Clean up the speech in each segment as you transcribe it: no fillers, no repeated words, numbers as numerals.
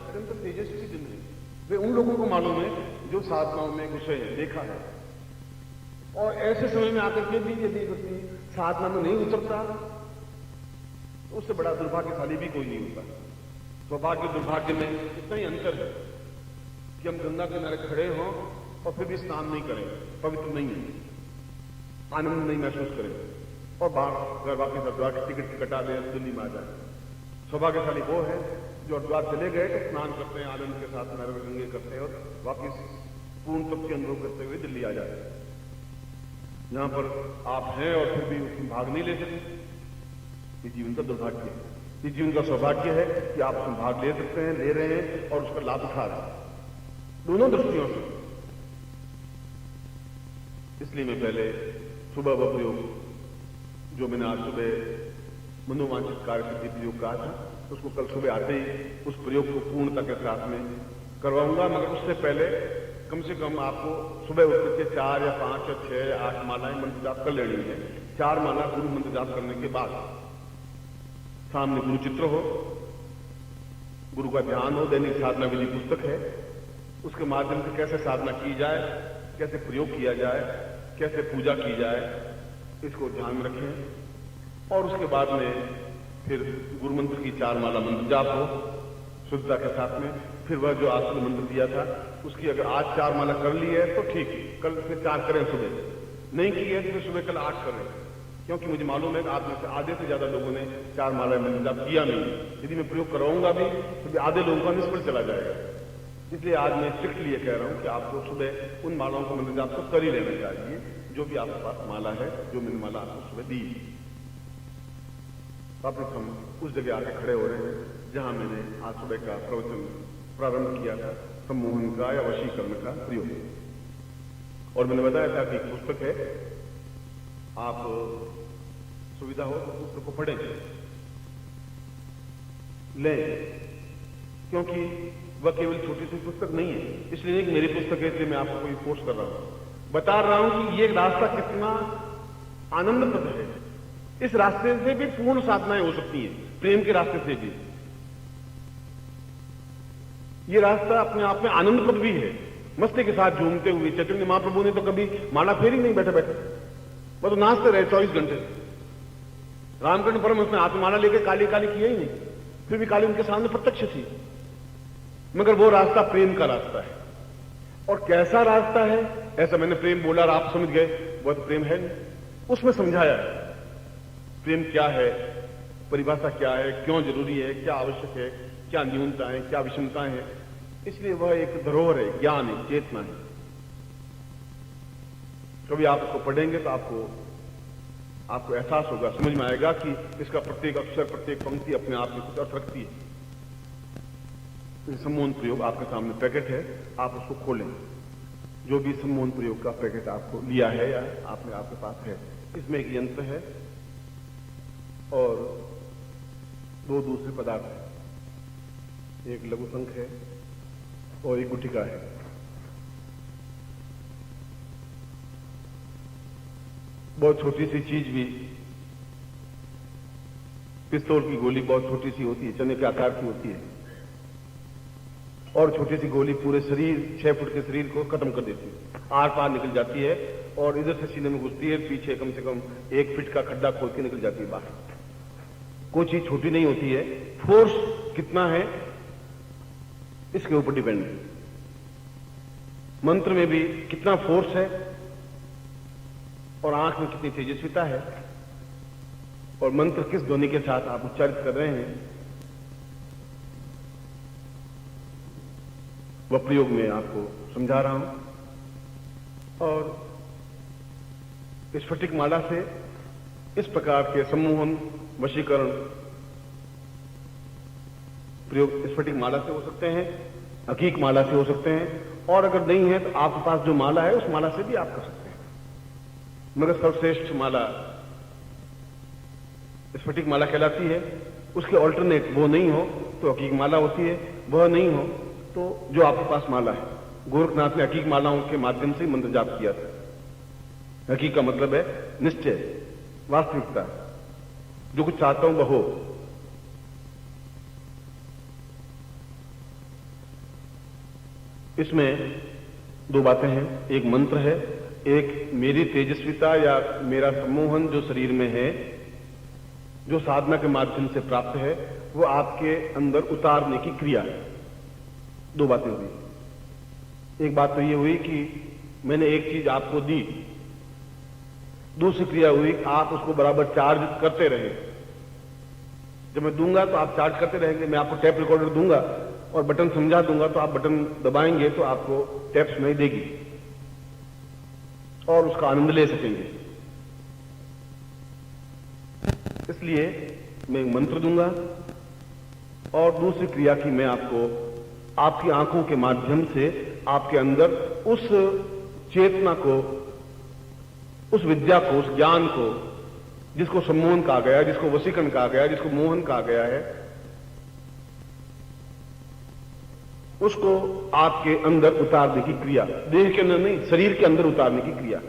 अत्यंत तेजस्वी दिन है। वे उन लोगों को मालूम है जो साधनाओं में घुसे हैं, देखा है। और ऐसे समय में आकर के भी यदि व्यक्ति साधना में नहीं उतरता तो उससे बड़ा दुर्भाग्यशाली भी कोई नहीं होता। सौभाग्य दुर्भाग्य में इतना ही अंतर है कि हम गंगा किनारे खड़े हों और फिर भी स्नान नहीं करें, पवित्र नहीं है, आनंद नहीं महसूस करें और बाहर वापिस हरिद्वार की टिकट कटा दें, दिल्ली में आ जाए। सौभाग्यशाली वो है जो हरिद्वार चले गए तो स्नान करते हैं, आनंद के साथ नर्व गंगे करते हैं और वापिस पूर्ण तप के अनुभव करते हुए दिल्ली आ जाते हैं। यहां पर आप हैं और फिर भी उसमें भाग नहीं ले सकते, ये जीवन का दुर्भाग्य है। ये जीवन का सौभाग्य है कि आप उसमें भाग ले सकते हैं, ले रहे हैं और उसका लाभ उठा रहे हैं, दोनों दृष्टियों से। इसलिए मैं पहले सुबह व प्रयोग जो मैंने आज सुबह मनोवांछित कार्य सिद्धि प्रयोग कहा था, उसको कल सुबह आते ही उस प्रयोग को पूर्णता के साथ में करवाऊंगा। मगर उससे पहले कम से कम आपको सुबह उठ करके 4 या 5 या 6 या 8 मालाएं मंत्र जाप कर लेनी है। 4 माला गुरु मंत्र जाप करने के बाद सामने गुरु चित्र हो, गुरु का ध्यान हो, दैनिक साधना विधि पुस्तक है, उसके माध्यम से कैसे साधना की जाए, कैसे प्रयोग किया जाए, कैसे पूजा की जाए, इसको ध्यान में रखें। और उसके बाद में फिर गुरु मंत्र की 4 माला मंत्र जाप हो शुद्धता के साथ में। फिर वह जो आसन मंत्र दिया था उसकी अगर आज 4 माला कर ली है तो ठीक, कल से 4 करें, सुबह नहीं की है तो फिर सुबह कल 8 करें, क्योंकि मुझे मालूम है कि आप में से आधे से ज्यादा लोगों ने 4 माला मंत्र जाप किया नहीं। यदि मैं प्रयोग करवाऊंगा भी तो आधे लोगों का निष्फल चला जाएगा। इसलिए आज मैं स्ट्रिक्टली ये कह रहा हूं कि आपको सुबह उन मालाओं का मंत्र जाप तो कर ही लेना चाहिए जो भी आपके पास माला है, जो मैंने माला आपको सुबह दी। वापस हम उस जगह आके खड़े हो रहे हैं जहां मैंने आज सुबह का प्रवचन प्रारंभ किया था, सम्मोहन का या वशीकरण का प्रयोग। और मैंने बताया था कि एक पुस्तक है, आप सुविधा हो तो पुस्तक को पढ़ें, लें, क्योंकि वह केवल छोटी सी पुस्तक नहीं है। इसलिए नहीं कि मेरी पुस्तक है इसलिए मैं आपको कोई पोस्ट कर रहा हूं, बता रहा हूं कि ये रास्ता कितना आनंदप्रद है। इस रास्ते से भी पूर्ण साधनाएं हो सकती हैं, प्रेम के रास्ते से भी। ये रास्ता अपने आप में आनंदप्रद भी है, मस्ती के साथ झूमते हुए। चैतन्य महाप्रभु ने तो कभी माला फेरी नहीं बैठे बैठे, वो तो नाचते रहे 24 घंटे। रामकृष्ण परमहंस ने हाथ में माला लेकर काली काली किया ही नहीं, फिर भी काली उनके सामने प्रत्यक्ष थी। मगर वो रास्ता प्रेम का रास्ता है। और कैसा रास्ता है, ऐसा मैंने प्रेम बोला और आप समझ गए, वह तो प्रेम है नहीं। उसमें समझाया है प्रेम क्या है, परिभाषा क्या है, क्यों जरूरी है, क्या आवश्यक है, क्या न्यूनताएं, क्या विषमताएं हैं। इसलिए वह एक धरोहर है, ज्ञान है, चेतना है। कभी आप उसको पढ़ेंगे तो आपको एहसास होगा, समझ में आएगा कि इसका प्रत्येक अक्षर, प्रत्येक पंक्ति अपने आप में कुछ अर्थ रखती है। सम्मोहन प्रयोग आपके सामने पैकेट है, आप उसको खोलें। जो भी सम्मोहन प्रयोग का पैकेट आपको लिया है या आपके पास है, इसमें एक यंत्र है और 2 दूसरे पदार्थ हैं, एक लघु शंख है और एक गुटिका है। बहुत छोटी सी चीज भी, पिस्तौल की गोली बहुत छोटी सी होती है, चने के आकार की होती है, और छोटी सी गोली पूरे शरीर, 6 फुट के शरीर को खत्म कर देती है, आर पार निकल जाती है और इधर से सीने में घुसती है, पीछे कम से कम 1 फीट का खड्डा खोद के निकल जाती है बाहर। कोई चीज छोटी नहीं होती है। फोर्स कितना है इसके ऊपर डिपेंड है। मंत्र में भी कितना फोर्स है और आंख में कितनी तेजस्विता है और मंत्र किस ध्वनि के साथ आप उच्चारित कर रहे हैं, वह प्रयोग में आपको समझा रहा हूं। और स्फटिक माला से इस प्रकार के सम्मोहन, वशीकरण प्रयोग स्फटिक माला से हो सकते हैं, हकीक माला से हो सकते हैं, और अगर नहीं है तो आपके पास जो माला है उस माला से भी आप कर सकते हैं। मगर सर्वश्रेष्ठ माला स्फटिक माला कहलाती है। उसके ऑल्टरनेट वो नहीं हो तो हकीक माला होती है, वह नहीं हो तो जो आपके पास माला है। गोरखनाथ ने हकीक मालाओं के माध्यम से मंत्र जाप किया था। हकीक का मतलब है निश्चय, वास्तविकता, जो कुछ चाहता हूं वह हो। इसमें दो बातें हैं, एक मंत्र है, एक मेरी तेजस्विता या मेरा सम्मोहन जो शरीर में है, जो साधना के माध्यम से प्राप्त है, वो आपके अंदर उतारने की क्रिया है। दो बातें हुई। एक बात तो ये हुई कि मैंने एक चीज आपको दी, दूसरी क्रिया हुई आप उसको बराबर चार्ज करते रहे। जब मैं दूंगा तो आप चार्ज करते रहेंगे। मैं आपको टेप रिकॉर्डर दूंगा और बटन समझा दूंगा तो आप बटन दबाएंगे तो आपको टेप सुनाई देगी और उसका आनंद ले सकेंगे। इसलिए मैं एक मंत्र दूंगा और दूसरी क्रिया की मैं आपको आपकी आंखों के माध्यम से आपके अंदर उस चेतना को, उस विद्या को, उस ज्ञान को, जिसको सम्मोहन कहा गया है, जिसको वशीकरण कहा गया है, जिसको मोहन कहा गया है, उसको आपके अंदर उतारने की क्रिया, देह के अंदर नहीं, शरीर के अंदर उतारने की क्रिया।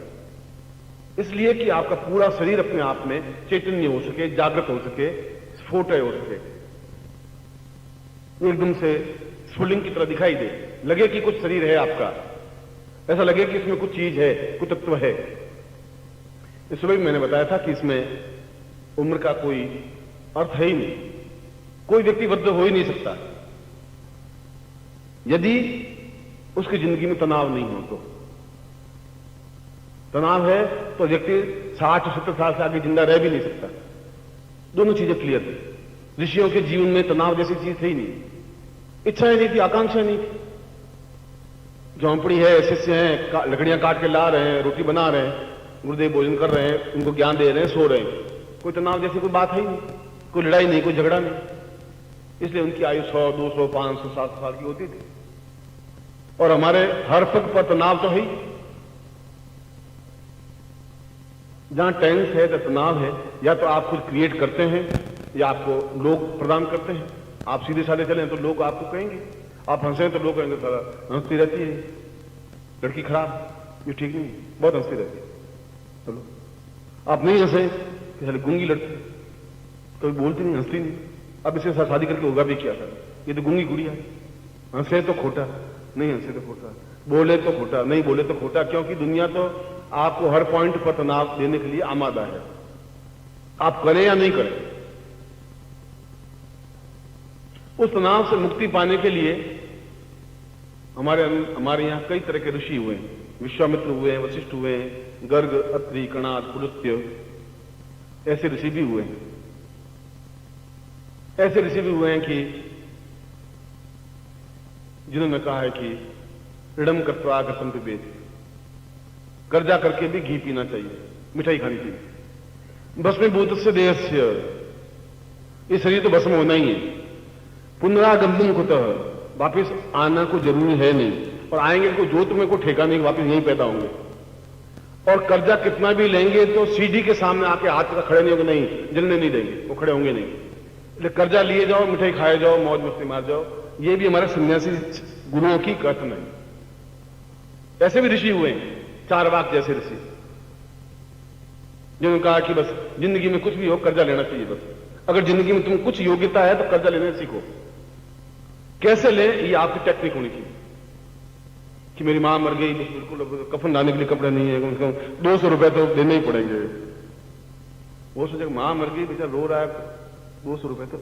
इसलिए कि आपका पूरा शरीर अपने आप में चैतन्य हो सके, जागृत हो सके, स्फोट हो सके, एकदम से स्फुलिंग की तरह दिखाई दे, लगे कि कुछ शरीर है आपका, ऐसा लगे कि इसमें कुछ चीज है, कुछ तत्व है। इस सुबह भी मैंने बताया था कि इसमें उम्र का कोई अर्थ है ही नहीं, कोई व्यक्ति वृद्ध हो ही नहीं सकता यदि उसकी जिंदगी में तनाव नहीं हो। तो तनाव है तो व्यक्ति 60-70 साल से आगे जिंदा रह भी नहीं सकता। दोनों चीजें क्लियर थी। ऋषियों के जीवन में तनाव जैसी चीज थी ही नहीं, इच्छाएं नहीं थी, आकांक्षाएं नहीं थी। झोंपड़ी है, शिष्य हैं, लकड़ियां काट के ला रहे हैं, रोटी बना रहे हैं, गुरुदेव भोजन कर रहे हैं, उनको ज्ञान दे रहे हैं, सो रहे हैं। कोई तनाव जैसी कोई बात है ही नहीं, कोई लड़ाई नहीं, कोई झगड़ा नहीं। इसलिए उनकी आयु 100, 200, 500, 700 साल की होती थी। और हमारे हर पग पर तनाव तो है ही। जहां टेंस है, तो तनाव है, या तो आप खुद क्रिएट करते हैं या आपको लोग प्रदान करते हैं। आप सीधे साधे चलें तो लोग आपको कहेंगे, आप हंसे तो लोग कहेंगे सारा हंसती रहती है, लड़की खराब, ये ठीक नहीं, बहुत हंसती रहती है। चलो आप नहीं हंसे कि गूंगी लड़की, कभी बोलती नहीं, हंसती नहीं। अब इसके साथ शादी करके होगा भी क्या था, ये तो गूंगी गुड़िया। हंसे तो खोटा, नहीं हंसे तो खोटा, बोले तो खोटा, नहीं बोले तो खोटा। क्योंकि दुनिया तो आपको हर पॉइंट पर तनाव देने के लिए आमादा है, आप करें या नहीं करें। उस तनाव से मुक्ति पाने के लिए हमारे यहां कई तरह के ऋषि हुए हैं। विश्वामित्र हुए हैं, वशिष्ठ हुए हैं, गर्ग, अत्रि, कणाद, पुलस्त्य, ऐसे ऋषि भी हुए हैं। ऐसे ऋषि भी हुए हैं कि जिन्होंने कहा है कि ऋणम कर्त्वा कसम पिबेत, कर्जा करके भी घी पीना चाहिए, मिठाई खानी चाहिए। भस्मीभूत से देहस्य, ये शरीर तो भस्म होना ही है। पुनरागमन कुतः, वापिस आना को जरूरी है नहीं, और आएंगे को जो तुम्हें को ठेका नहीं, वापिस यहीं पैदा होंगे। और कर्जा कितना भी लेंगे तो सीढ़ी के सामने आके हाथ खड़े नहीं होंगे, नहीं जलने नहीं देंगे, वो खड़े होंगे नहीं। इसलिए कर्जा लिए जाओ, मिठाई खाए जाओ, मौज मस्ती मार जाओ, ये भी हमारे सन्यासी गुरुओं की कथन है। ऐसे भी ऋषि हुए हैं, चारवाक जैसे ऋषि, जिन्होंने कहा कि बस जिंदगी में कुछ भी हो कर्जा लेना चाहिए। बस अगर जिंदगी में तुम कुछ योग्यता है तो कर्जा लेने सीखो। कैसे ले, ये आपकी टेक्निक होनी चाहिए। कि मेरी मां मर गई, बिल्कुल कफन लाने के लिए कपड़े नहीं है, कम से कम 200 रुपए तो देने ही पड़ेंगे। वो सोचे मां मर गई, बेचारा रो रहा है, 200 रुपए तो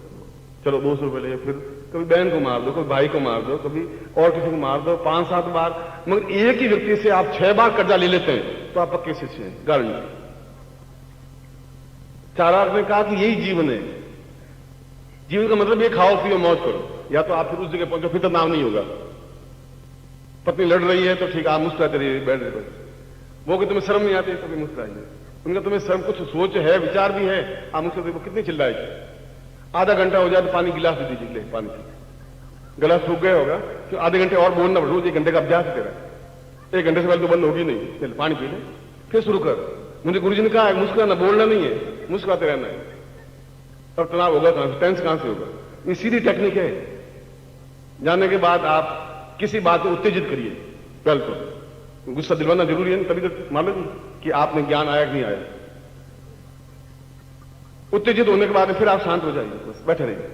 चलो 200 रुपए ले। फिर कभी बहन को मार दो, कभी भाई को मार दो, कभी और किसी को मार दो, 5-7 बार। मगर एक ही व्यक्ति से आप 6 बार कर्जा ले लेते हैं तो आप पक्के शिष्य हैं, गारंटी। चाराक ने कहा कि यही जीवन है। जीवन का मतलब ये खाओ पियो मौज करो, या तो आप फिर उस जगह पहुंचो, फिर तो नाम नहीं होगा। पत्नी लड़ रही है तो ठीक, आप मुस्कुराते रहिए, बैठ रहे। वो कि तुम्हें शर्म नहीं आती, कभी मुस्कुराइए। उनका तुम्हें शर्म, कुछ सोच है, विचार भी है, आप मुझसे देखो कितनी चिल्लाएगी। आधा घंटा हो जाए तो पानी गिलास दे दीजिए, ले पानी पी। गला सूख गया होगा तो आधे घंटे और बोलना पड़ेगा, रोज 1 घंटे का अभ्यास है तेरा। 1 घंटे से पहले तो बंद होगी नहीं, चल पानी पी ले, फिर शुरू कर। मुझे गुरुजी ने कहा है मुस्कुराना, बोलना नहीं है, मुस्कुराते रहना है। तब तनाव होगा कहां से, टेंस कहां से होगा। ये सीधी टेक्निक है। जानने के बाद आप किसी बात को उत्तेजित करिए। पहले तो गुस्सा दिलवाना जरूरी है, तभी तो मालूम कि आपने ज्ञान आया कि नहीं आया। उत्तेजित होने के बाद फिर आप शांत हो जाइए, बस बैठे रहिए।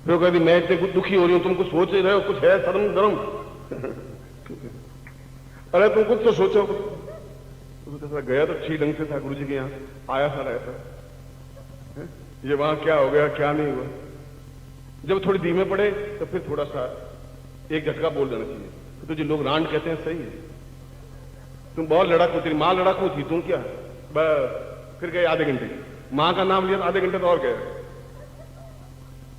फिर कहती मैं इतने दुखी हो रही हूं, तुम कुछ सोच रहे हो, कुछ है शर्म गरम अरे तुम कुछ तो सोचो। तो गया तो ठीक ढंग से था गुरु जी के यहाँ, आया सारा ऐसा, ये वहां क्या हो गया क्या नहीं हुआ। जब थोड़ी धीमे पड़े तो फिर थोड़ा सा एक झटका बोल देना चाहिए। तो तुझे लोग रांड कहते हैं, सही है, तुम बहुत लड़ाकू, तेरी माँ लड़ाकू थी, तुम क्या बस। फिर गए आधे घंटे, माँ का नाम लिया, आधे घंटे तो और गए।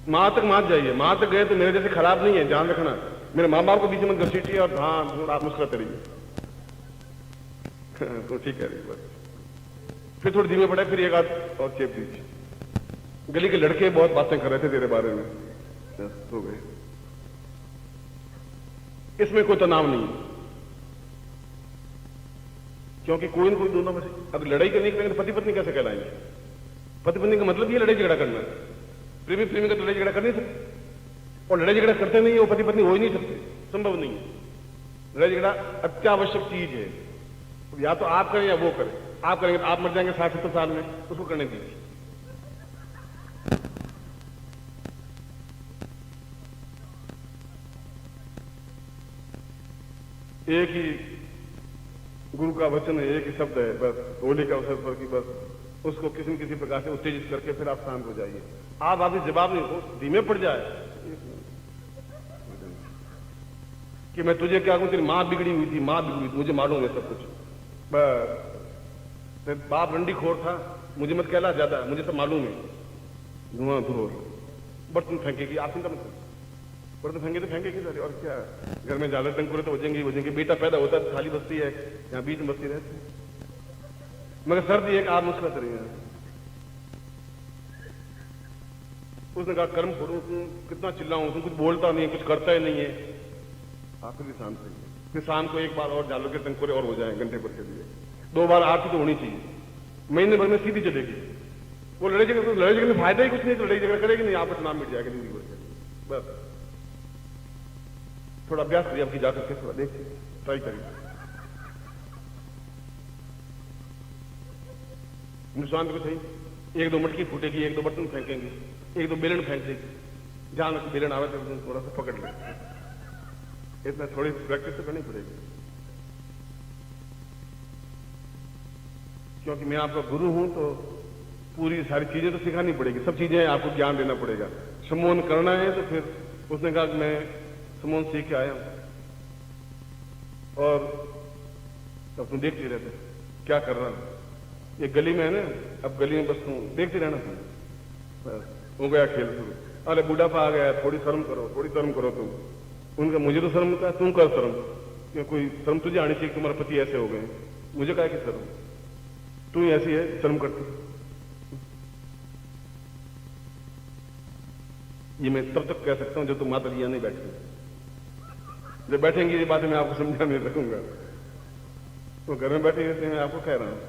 माँ तक मान जाइए, माँ तक गए तो मेरे जैसे खराब नहीं है, ध्यान रखना। मेरे माँ बाप को बीच में घसीटिए और हाँ आप मुस्कुराते रहिए। तो ठीक है बस। फिर थोड़ी धीमे पड़े, फिर एक आध और चेप दीजिए। गली के लड़के बहुत बातें कर रहे थे तेरे बारे में, हो गए। इसमें कोई तनाव नहीं है, क्योंकि कोई ना कोई दोनों में से अगर लड़ाई करने के तो पति पत्नी कैसे कहलाएंगे? पति पत्नी का मतलब ये लड़ाई झगड़ा करना है। प्रेमी प्रेमी का तो लड़ाई झगड़ा कर नहीं सकते, और लड़ाई झगड़ा करते नहीं है वो पति पत्नी हो ही नहीं सकते, संभव नहीं है। लड़ाई झगड़ा अत्यावश्यक चीज है, या तो आप करें या वो करें। आप करेंगे तो आप मर जाएंगे 60-70 साल में, उसको करने दीजिए। एक ही गुरु का वचन है, एक ही शब्द है बस, होली का अवसर पर कि बस उसको किसी न किसी प्रकार से उत्तेजित करके फिर आप शांत हो जाइए। आप वापिस जवाब नहीं हो, धीमे पड़ जाए कि मैं तुझे क्या कहूं, तेरी मां बिगड़ी हुई थी, मां बिगड़ी थी, मुझे मालूम है सब कुछ, बस बाप रंडीखोर था, मुझे मत कहला ज्यादा, मुझे सब मालूम है। धुआं धुआं बर्तन फेंकेगी, आप चिंता मत करो, बर्तन फेंके तो फेंकेगी सारी, और क्या घर में ज्यादा टंकुरे तो बजेंगे। बेटा पैदा होता है खाली बस्ती है, यहाँ बीच में बस्ती रहती है, मगर सर्दी एक आप मुस्कुराते रहिए। उसने कहा कर्म करो, तुम कितना चिल्लाऊं, तुम कुछ बोलता नहीं, कुछ करता ही नहीं है। आप भी शांत रहिए। फिर शाम को एक बार और डालो के टंकुरे और हो जाए, घंटे भर के लिए 2 बार आरती तो होनी चाहिए, महीने भर में सीधी चलेगी। वो लड़ाई झगड़े में फायदा ही कुछ नहीं, तो लड़ाई झगड़ा करेगी नहीं, आपस नाम मिट जाएगा जिंदगी भर। बस थोड़ा अभ्यास करिए, आपकी जाकर के थोड़ा देखिए, ट्राई करिए। नुकसान तो सही, 1-2 मटकी फूटेगी, 1-2 बर्तन फेंकेंगे, 1-2 बेलन फेंक देगी। जहां बेलन आवे तो थोड़ा सा पकड़ ले, इतना थोड़ी प्रैक्टिस तो करनी पड़ेगी। क्योंकि मैं आपका गुरु हूं तो पूरी सारी चीजें तो सिखानी पड़ेगी, सब चीजें आपको ज्ञान देना पड़ेगा। सम्मोहन करना है तो फिर उसने कहा कि मैं सम्मोहन सीख के आया हूं, और अब तुम देखते रहते क्या कर रहा हूं। ये गली में है ना, अब गली में बस तुम देखते रहना, तुम हो गया खेल शुरू। अरे बुढ़ापा आ गया, थोड़ी शर्म करो, थोड़ी शर्म करो तुम। उनका मुझे तो शर्म होता है, तुम कर शर्म, क्या कोई शर्म तुझे आनी चाहिए, तुम्हारे पति ऐसे हो गए, मुझे क्या कि शर्म, तू ही ऐसी है शर्म करती। ये मैं तब तक कह सकता हूं जब तुम माता जी नहीं बैठे। जब बैठेंगे ये बातें मैं आपको समझाने लगूंगा, तो घर में बैठे रहते हैं, आपको कह रहा हूं।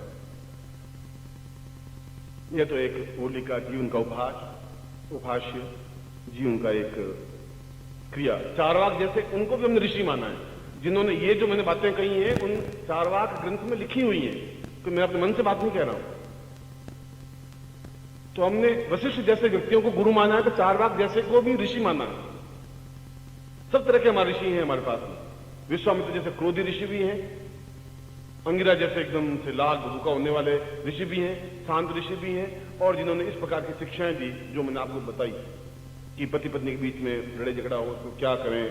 यह तो एक होली का जीवन का उपहास्य, जीवन का एक क्रिया। चारवाक जैसे उनको भी हमने ऋषि माना है, जिन्होंने ये जो मैंने बातें कही हैं उन चारवाक ग्रंथ में लिखी हुई हैं, तो मैं अपने मन से बात नहीं कह रहा हूं। तो हमने वशिष्ठ जैसे व्यक्तियों को गुरु माना है, तो चारवाक जैसे को भी ऋषि माना है। सब तरह के हमारे ऋषि हैं हमारे पास में। विश्वामित्र जैसे क्रोधी ऋषि भी हैं, अंगिरा जैसे एकदम से लाल भूखा होने वाले ऋषि भी हैं, शांत ऋषि भी हैं, और जिन्होंने इस प्रकार की शिक्षाएं दी जो मैंने आपको बताई कि पति पत्नी के बीच में लड़ाई झगड़ा हो तो क्या करें,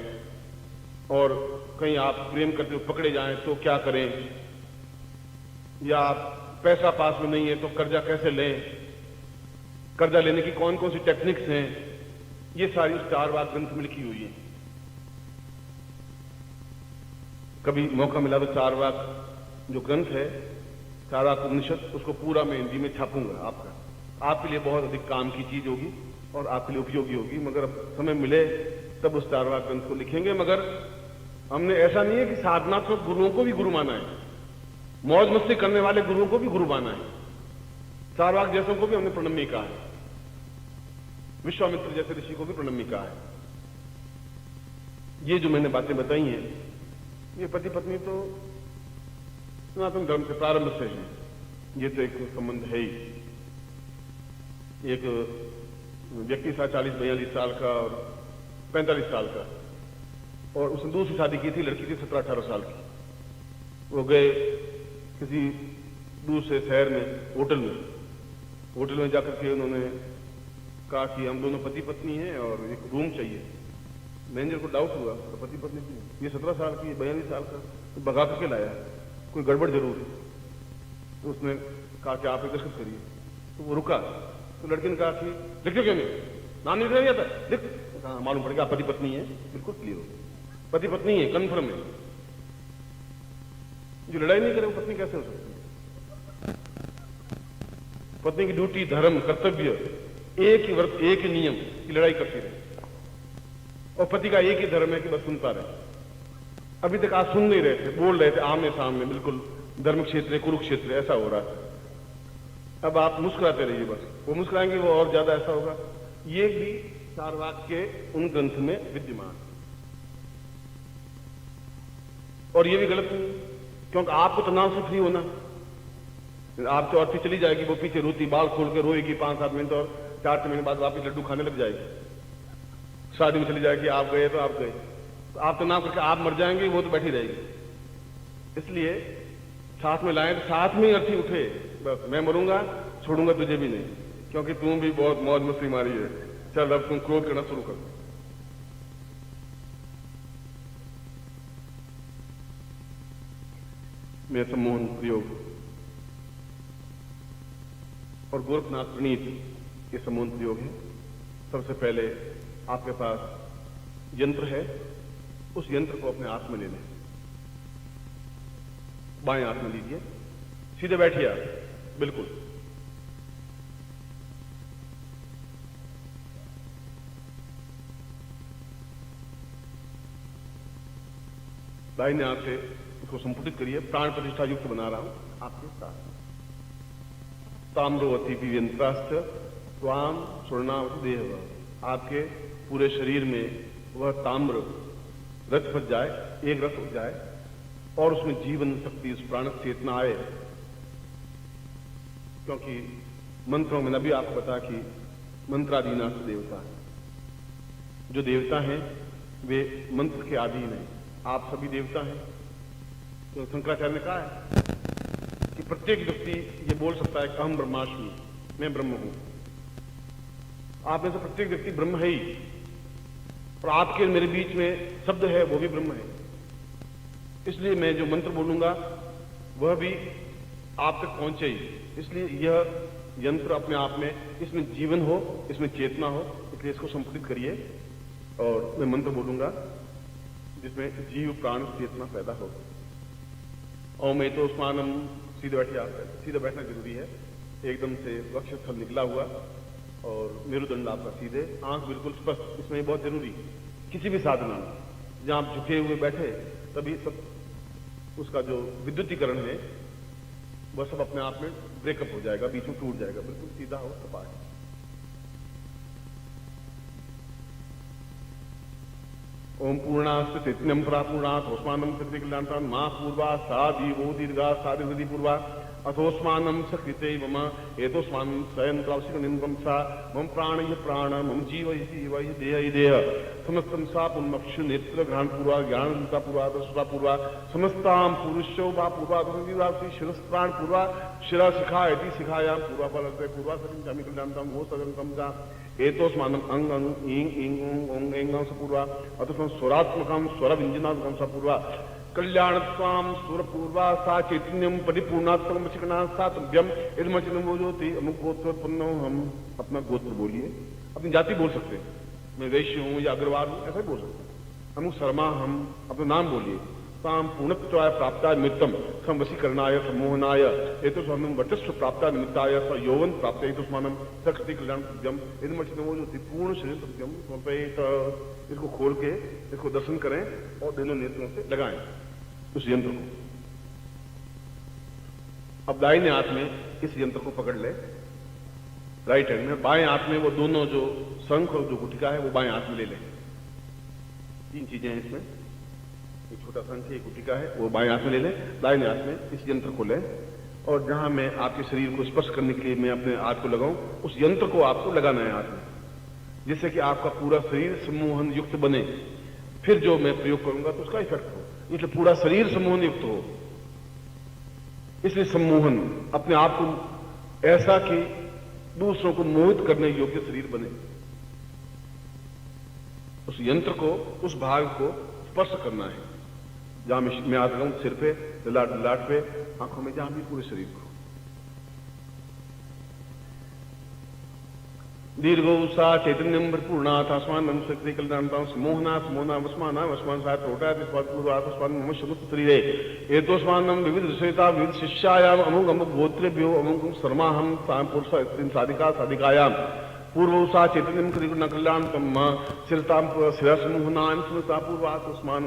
और कहीं आप प्रेम करते हुए पकड़े जाएं तो क्या करें, या पैसा पास में नहीं है तो कर्जा कैसे लें, कर्जा लेने की कौन कौन सी टेक्निक्स हैं, ये सारी चारवाक ग्रंथ में लिखी हुई है। कभी मौका मिला तो चारवाक जो ग्रंथ है, चारवाक उपनिषद, उसको पूरा मैं हिंदी में छापूंगा। आपके लिए बहुत अधिक काम की चीज होगी और आपके लिए उपयोगी होगी, मगर समय मिले तब उस चारवाक ग्रंथ को लिखेंगे। मगर हमने ऐसा नहीं है कि साधनात्मक गुरुओं को भी गुरु माना है, मौज मस्ती करने वाले गुरुओं को भी गुरु माना है, चारवाक जैसों को भी हमने प्रणम्य कहा है, विश्वामित्र जैसे ऋषि को भी प्रणम्य कहा है। ये जो मैंने बातें बताई हैं, ये पति पत्नी तो सनातन धर्म से प्रारंभ से है, ये तो एक संबंध है ही। एक व्यक्ति था 40-42 साल का और 45 साल का, और उसने दूसरी शादी की थी, लड़की थी 17-18 साल की। वो गए किसी दूसरे शहर में होटल में जाकर के उन्होंने कहा कि हम दोनों पति पत्नी हैं और एक रूम चाहिए। मैनेजर को डाउट हुआ, तो पति पत्नी क्यों? ये 17 साल की, 42 साल का, तो भगा करके लाया, कोई गड़बड़ जरूर है। तो उसने कहा कि आप एक दस्तखत करिए। तो वो रुका, तो लड़की ने कहा कि लिख दो, क्यों नहीं, नाम नहीं लिखा था, लिख। कहा मालूम पड़ गया पति पत्नी है, बिल्कुल क्लियर हो, पति पत्नी है, कन्फर्म है। जो लड़ाई नहीं करे वो पत्नी कैसे हो सकती है? पत्नी की ड्यूटी, धर्म, कर्तव्य, एक ही व्रत, एक ही नियम की लड़ाई करती रहे, और पति का एक ही धर्म है कि बस सुनता रहे। अभी तक आप सुन नहीं रहे थे, बोल रहे थे आमने सामने, बिल्कुल धर्म क्षेत्र, कुरुक्षेत्र ऐसा हो रहा है। अब आप मुस्कुराते रहिए, बस वो मुस्कुराएंगे, वो और ज्यादा ऐसा होगा। ये भी चार्वाक के उन ग्रंथ में विद्यमान, और ये भी गलत नहीं, क्योंकि आपको तनाव से फ्री होना। आप तो औरतें चली जाएगी, वो पीछे रोती, बाल खोल के रोएगी 5-7 मिनट, और 4 महीने बाद वापिस लड्डू खाने लग जाएगी। शादी में चली जाएगी, आप गए तो आप गए, तो आप तनाव करके आप मर जाएंगे, वो तो बैठी रहेगी। इसलिए साथ में लाएं, तो साथ में ही अर्थी उठे, बस मैं मरूंगा, छोड़ूंगा तुझे भी नहीं, क्योंकि तुम भी बहुत मौज मस्ती मारी है, चल अब तुम क्रोध करना शुरू कर। मेरे सम्मोहन प्रयोग और गोरखनाथ प्रणीत ये सम्मोहन प्रयोग है। सबसे पहले आपके पास यंत्र है, उस यंत्र को अपने हाथ में ले लें, बाएं हाथ में लीजिए, सीधे बैठिए आप, बिल्कुल दाहिने हाथ से उसको संपुटित करिए, प्राण प्रतिष्ठा युक्त बना रहा हूं आपके साथ। ताम्रोवती वियंत्राश्च त्वाम स्वर्णावती देह, आपके पूरे शरीर में वह ताम्र रथ बच जाए, एक रथ हो जाए, और उसमें जीवन शक्ति, उस प्राण चेतना आए। क्योंकि मंत्रों में नबी आपको बता कि मंत्राधीनास्थ देवता, जो देवता हैं वे मंत्र के अधीन हैं, आप सभी देवता हैं। तो शंकराचार्य ने कहा है कि प्रत्येक व्यक्ति ये बोल सकता है कि अहम ब्रह्मास्मि, मैं ब्रह्म हूं। आप में से प्रत्येक व्यक्ति ब्रह्म है ही, और आपके मेरे बीच में शब्द है, वो भी ब्रह्म है। इसलिए मैं जो मंत्र बोलूंगा वह भी आप तक पहुंचे ही। इसलिए यह यंत्र अपने आप में, इसमें जीवन हो, इसमें चेतना हो, इसलिए इसको संपुटित करिए, और मैं मंत्र बोलूंगा जिसमें जीव प्राण चेतना पैदा हो। और मैं तो उस्मानम, सीधे बैठिए, आप सीधे बैठना जरूरी है, एकदम से वक्षस्थल निकला हुआ, और मेरुदंड आपका सीधे, आंख बिल्कुल स्पष्ट, इसमें बहुत जरूरी। किसी भी साधना में जहां आप झुके हुए बैठे, तभी सब उसका जो विद्युतीकरण है वह सब अपने आप में ब्रेकअप हो जाएगा, बीच में टूट जाएगा, बिल्कुल सीधा हो, सपाट। ओम पूर्णास्त चैतन्यम परापूर्णात् ओस्मानम सत्य कल्याणतान मां पूर्वा सा दीवो दीर्घा साधि पूर्वा अथोस्मानम सकृते मम एतोस्मानम स्वयंत्रावशिक निंदम सा मम प्राण ये प्राण मम जीव जीव देह देह समस्तम सा पुण्यक्ष नेत्र ग्रहण पूर्वा ज्ञान पूर्वा दशा पूर्वा समस्ताम पुरुषो वा पूर्वा शिरस्त्राण पूर्वा शिरा शिखा इति शिखायाम पूर्वा फलते पूर्वा सरिम जामि कल्याणताम वो सदंतम जा एतोस्मानम अंग अंग इंग इंग ओंग एंगं सपूर्वा अतः स्वरात्मकम स्वर व्यंजनात्मकम सपूर्वा कल्याण स्वाम सुर पूर्वा सा चैतन्यम परिपूर्णात्मक चिकना सातभ्यम इदमचिनमो ज्योति अमुक गोत्रोत्पन्नो। हम अपना गोत्र बोलिए, अपनी जाति बोल सकते हैं, मैं वैश्य हूं या अग्रवाल हूं, ऐसा ही बोल सकते हैं। अमुक शर्मा, हम अपना नाम बोलिए। ताम पूर्णत्वाय प्राप्ताय निमित्तम संवशीकरणाय सम्मोहनाय एतोस्मानं वचस्व प्राप्ताय निमित्ताय स यौवन प्राप्त एतोस्मानं सकृति कल्याणम इदमचिनमो ज्योति पूर्ण शरीर सत्यम समर्पयेत। इसको खोल के इसको दर्शन करें और दोनों नेत्रों से लगाएं उस यंत्र को। अब दाहिने हाथ में इस यंत्र को पकड़ ले, राइट हैंड में, बाएं हाथ में वो दोनों जो शंख और जो गुटिका है वो बाएं हाथ में ले लें। 3 चीजें हैं इसमें, एक छोटा शंख है, एक गुटिका है, वो बाएं हाथ में ले लें। दाहिने हाथ में इस यंत्र को लें, और जहां मैं आपके शरीर को स्पर्श करने के लिए मैं अपने हाथ को लगाऊं, उस यंत्र को आपको लगाना है हाथ में, जिससे कि आपका पूरा शरीर सम्मोहन युक्त बने। फिर जो मैं प्रयोग करूंगा तो उसका इफेक्ट हो, इसलिए पूरा शरीर सम्मोहन युक्त हो। इसलिए सम्मोहन अपने आप को ऐसा कि दूसरों को मोहित करने योग्य शरीर बने, उस यंत्र को, उस भाग को स्पर्श करना है, जहां मैं आता हूं सिर पे, ललाट पे, आंखों में, जहां भी पूरे शरीर को। दीर्घो सा चैतन्यम पूर्णाथ आसमान शक्ति कल्याणता समोहना समोहना वस्माना वस्मान सा टोटा पूर्वात्मान समस्त शरीरे एतोस्मान विविध विषयता विविध शिष्यायाम अमुक अमुक गोत्रेभ्यो अमुक शर्माहम पुरुष साधिका साधिकायाम पूर्व सा चैतन्यम न कल्याणतम शिरताम शिरसमोहनाम स्मृता पूर्वात उस्मान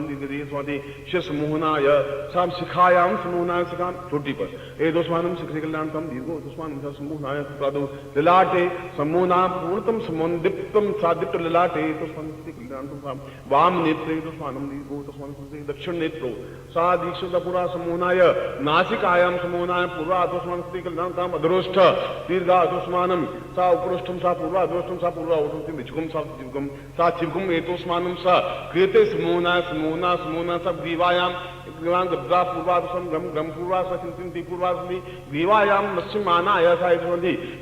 स्वाति शिरसमोहनाय साम शिखायाम समोहनाय शिखाम चोटी पर एदोस्मानम शिखरी कल्याणतम दीर्घो उस्मान समोहनाय प्रादो ललाटे समोहनाम पूर्णतम समोहन दीप्तम सादीप्त ललाटे तस्मान कल्याणतम वाम नेत्रे तस्मानम दीर्घो तस्मान दक्षिण नेत्रो सा दीक्षिता पूरा समोहनाय नासिकायाम समोहनाय पूर्वात उस्मान कल्याणतम अधरोष्ठ दीर्घा तस्मानम सा उपरोष्ठम सा पूर्वा दोस्तम सा पूर्वा उठुम विचुकम सा चिवकुम एतोस्मानम सा क्रियते समोहना समोहना समोहना सब ग्रीवायाम गब्रा पूर्वादसम गम पूर्वा चिंती पूर्वादि ग्रीवायाम मत्स्यमाना ऐसा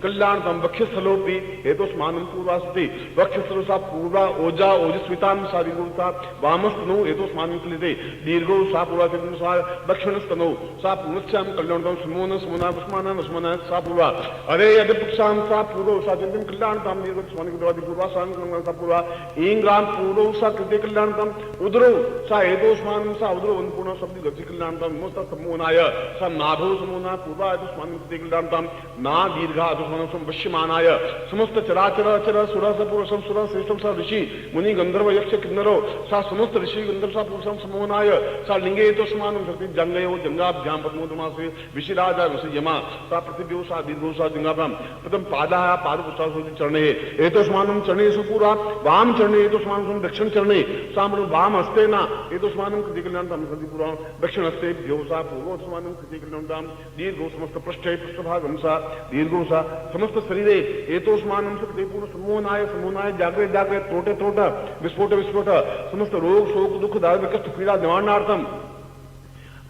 कल्याणतम वक्षस्थलोपि एतोस्मानम पूर्वास्ति वक्षस्थलो सा पूर्वा ओजा ओजस्विताम सा दीर्घोता वामस्तनो एतोस्मानम क्लिते दीर्घो सा पूर्वा सा दक्षिणस्तनो सा पूर्णस्याम कल्याणतम समोहन समोहना वस्माना वस्माना सा पूर्वा अरे यदिपुक्षाम सा पूर्व सा चिंतन कल्याणतम दीर्घोस्मानि पूर्वा सा पूर्वा इंग्राम पूर्व सा कृते कल्याणतम उदरो सा एतोस्मानम सा उदरो वनपूर्ण शब्द गति कल्याणतम मोस्त समोहनाय सा नाभो समोहना पूर्वा एतोस्मानम कृते कल्याणतम ना दीर्घा एतोस्मानम वश्यमानाय समस्त चराचर अचर सुर सपुरुषम सुर श्रेष्ठम सा ऋषि मुनि गंधर्व यक्ष किन्नरो सा समस्त ऋषि गंधर्व सा पुरुषम समोहनाय सा लिंगे एतोस्मानम शक्ति जंगयो जंगाभ्याम पद्मोदमासे विशिराजा विषयमा सा पृथिव्यो सा दीर्घो सा जंगाभ्याम प्रथम पादाः पादपुष्टा चरणे एतोस्मानम चरणेषु पूरा वाम चरणे एतोस्मानम दक्षिण चरणे सामनो वाम हस्ते ना एतोस्मानम कृते कल्याणतम कृति पूरा दक्षिण हस्ते भ्योसा पूर्वोस्मानम कृते कल्याणतम दीर्घो समस्त पृष्ठे पृष्ठभागम सा दीर्घो सा समस्त शरीरे एतोस्मानम कृते पूर्ण समोहनाय समोहनाय जागृत जागृत त्रोटे त्रोट विस्फोट विस्फोट समस्त रोग शोक दुख दारिद्र्य कष्ट पीड़ा निवारणार्थम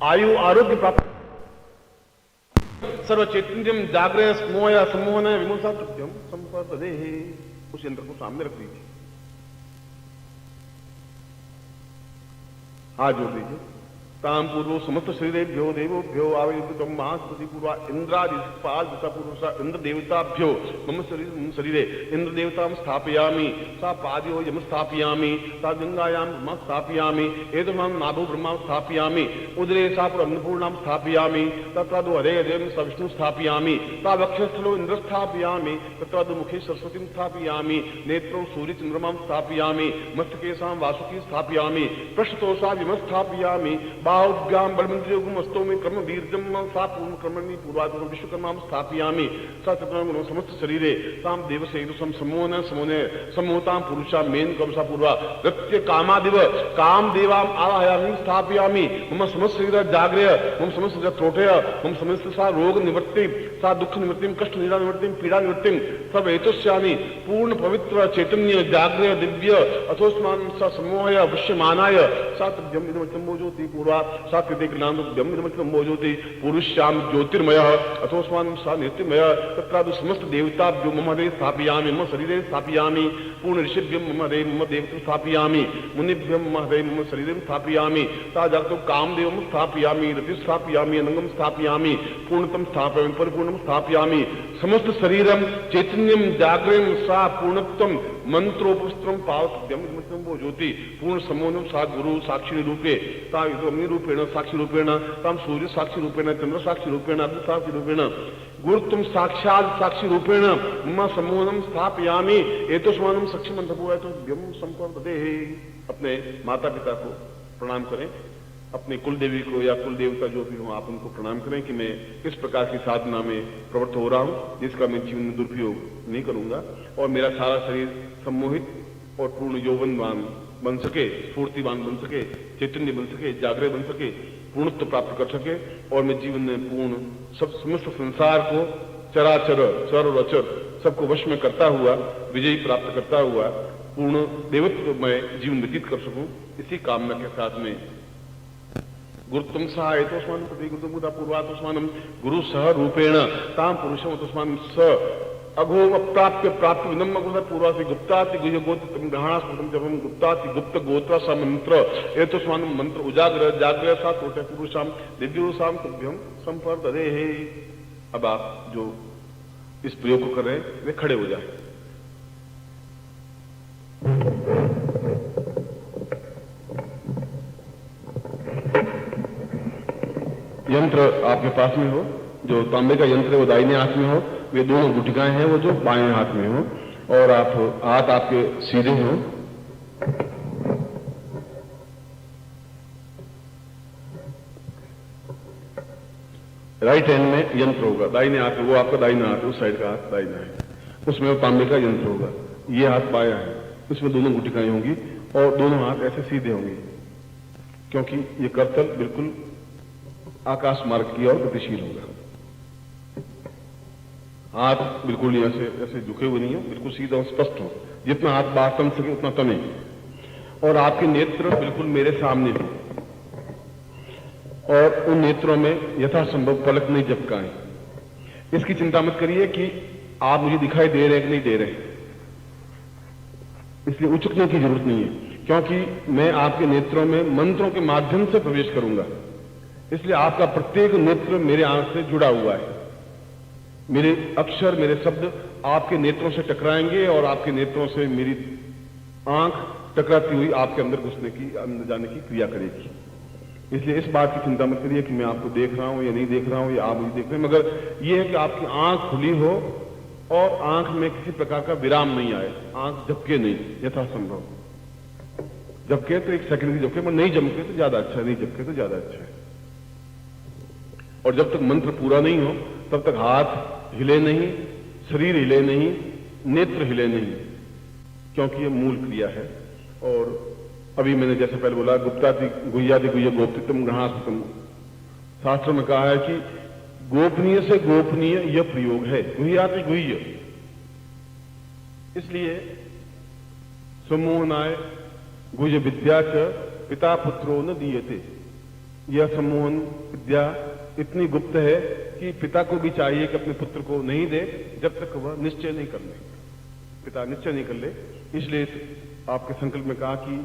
आयु आरोग्य प्राप्त सर्व चैतन्यम जागृत समोह सम्मोहन विमुसा तुभ्यम संपदे। उस यंत्र को सामने रख दीजिए, हाथ जोड़ दीजिए। ताम पूर्व समस्त शरीरेभ्यो देवोभ्यो आवेदितम महास्पति पूर्वा इंद्रादि पाल दिशा पूर्व इंद्र देवताभ्यो मम शरीरे इंद्र देवताम स्थापयामि सा पादयो यम स्थापयामि सा गंगायाम ब्रह्म स्थापयामि एतमाम नाभो ब्रह्मा स्थापयामि उदरे सा अन्नपूर्णाम स्थापयामि तत्रादो हरे हरे स विष्णु स्थापयामि सा वक्षस्थलो इंद्र स्थापयामि तत्रादो मुखे सरस्वती स्थापयामि नेत्रो सूर्य चंद्रमाम स्थापयामि मस्तके सा वासुकी स्थापयामि पृष्ठतो सा विम स्थापयामि बाहुभ्याम बलमंत्रियोगमस्तो में कर्म वीर्जम सा पूर्ण कर्मणि पूर्वादो विश्वकर्मा स्थापयामि सा चतुर्गुण समस्त शरीरे साम देवसेतुसम समोहन समोने समोताम पुरुषा मेन कमसा पूर्वा नृत्य कामादिव काम देवाम आवाहयामि स्थापयामि मम समस्त शरीर जागृय मम समस्त शरीर त्रोटय मम समस्त सा रोग निवृत्ति सा दुख निवृत्ति कष्ट निवृत्ति पीड़ा निवृत्ति सब एतस्यामि पूर्ण पवित्र चैतन्य जागृय दिव्य अथोस्मान सा समोहय वश्यमानाय सा तद्यम इदमोजोति पूर्वा सा कृते कल्याणम मोजोति पुरुष्याम ज्योतिर्मय अथोस्मान सा नित्यमय तत्रादु समस्त देवताभ्यो मम हृदये स्थापयामि मम शरीरे स्थापयामि पूर्ण ऋषिभ्यं मम हृदये मम देवतं स्थापयामि मुनिभ्यं मम हृदये मम शरीरे स्थापयामि सा जागतो कामदेवं स्थापयामि रति स्थापयामि अनंगम स्थापयामि पूर्णतम स्थापयामि परिपूर्णम स्थापयामि समस्त शरीरम चैतन्यम जागृम सा पूर्णत्वम मंत्रोपस्त्रम पावत्यम वो ज्योति पूर्ण समोहनम सा गुरु साक्षी रूपे सा अग्नि रूपेण साक्षी रूपेण ताम सूर्य साक्षी रूपेण चंद्र साक्षी रूपेण अग्नि साक्षी रूपेण गुरुत्वम साक्षात साक्षी रूपेण मम समोहनम स्थापयामि एतस्मानम सक्षमंतपूय तो व्यम संपर्दे। अपने माता पिता को प्रणाम करें, अपने कुल देवी को या कुल देवता जो भी हो आप उनको प्रणाम करें कि मैं किस प्रकार की साधना में प्रवृत्त हो रहा हूं जिसका मैं जीवन में दुरुपयोग नहीं करूंगा और मेरा सारा शरीर सम्मोहित और पूर्ण यौवनवान बन सके, स्फूर्तिवान बन सके, चैतन्य बन सके, जागृत बन सके, पूर्णत्व प्राप्त कर सके और मैं जीवन में पूर्ण सब समस्त संसार को चराचर चर और अचर सबको वश में करता हुआ विजयी प्राप्त करता हुआ पूर्ण देवत्व में जीवन व्यतीत कर सकूं। इसी कामना के साथ में गुरुत्तम सहाय तो प्रति गुरुता पूर्वात्मान गुरु सह रूपेण ताम पुरुषम तस्मान स अघोम अप्राप्य प्राप्त विनम्र गुण पूर्वासी गुप्ताति गुह्य गोत्र ग्रहणा स्मृतम जब गुप्ताति गुप्त गोत्र स मंत्र ये तो स्वान मंत्र उजाग्र जाग्र सा त्रोटे पुरुषाम दिव्योसाम तुभ्यम संपर्दरे हे। अब आप जो इस प्रयोग को कर रहे हैं वे खड़े हो जाए। यंत्र आपके पास में हो, जो तांबे का यंत्र है वो दाहिने हाथ में हो, वे दोनों गुटिकाएं हैं वो जो बाएं हाथ में हो, और आप हाथ आपके सीधे हो। राइट हैंड में यंत्र होगा, दाहिने हाथ में, वो आपका दाहिना हाथ है, उस साइड का हाथ दाहिना है, उसमें वो तांबे का यंत्र होगा। ये हाथ बायां है, उसमें दोनों गुटिकाएं होंगी और दोनों हाथ ऐसे सीधे होंगे, क्योंकि ये करतल बिल्कुल आकाश मार्ग की ओर गतिशील होगा। हाथ बिल्कुल नहीं ऐसे झुके हुए नहीं हो, बिल्कुल सीधा स्पष्ट हो, जितना हाथ बाहर तन सके उतना तने, और आपके नेत्र बिल्कुल मेरे सामने हो, और उन नेत्रों में यथासंभव पलक नहीं झपकाएं। इसकी चिंता मत करिए कि आप मुझे दिखाई दे रहे हैं कि नहीं दे रहे, इसलिए उचकने की जरूरत नहीं है, क्योंकि मैं आपके नेत्रों में मंत्रों के माध्यम से प्रवेश करूंगा, इसलिए आपका प्रत्येक नेत्र मेरे आंख से जुड़ा हुआ है। मेरे अक्षर, मेरे शब्द आपके नेत्रों से टकराएंगे और आपके नेत्रों से मेरी आंख टकराती हुई आपके अंदर घुसने की, अंदर जाने की क्रिया करेगी। इसलिए इस बात की चिंता मत करिए कि मैं आपको देख रहा हूं या नहीं देख रहा हूं, या आप मुझे देख रहे हैं, मगर यह है कि आपकी आंख खुली हो और आंख में किसी प्रकार का विराम नहीं आए, आंख झपके नहीं, यथासंभव। झपके तो 1 सेकंड की झपके, मगर नहीं झपके तो ज्यादा अच्छा है, नहीं झपके तो ज्यादा अच्छा है। और जब तक मंत्र पूरा नहीं हो तब तक हाथ हिले नहीं, शरीर हिले नहीं, नेत्र हिले नहीं, क्योंकि यह मूल क्रिया है। और अभी मैंने जैसे पहले बोला, गुप्तादि गुह्यादि गुह्य गोप्तित्वम ग्रहणास्पतम, शास्त्र में कहा है कि गोपनीय से गोपनीय यह प्रयोग है, गुह्यादि गुह्य। इसलिए सम्मोहनाय गुह्य विद्या च पिता पुत्रो न दीयते, यह सम्मोहन विद्या इतनी गुप्त है कि पिता को भी चाहिए कि अपने पुत्र को नहीं दे जब तक वह निश्चय नहीं कर ले, पिता निश्चय नहीं कर ले। इसलिए आपके संकल्प में कहा कि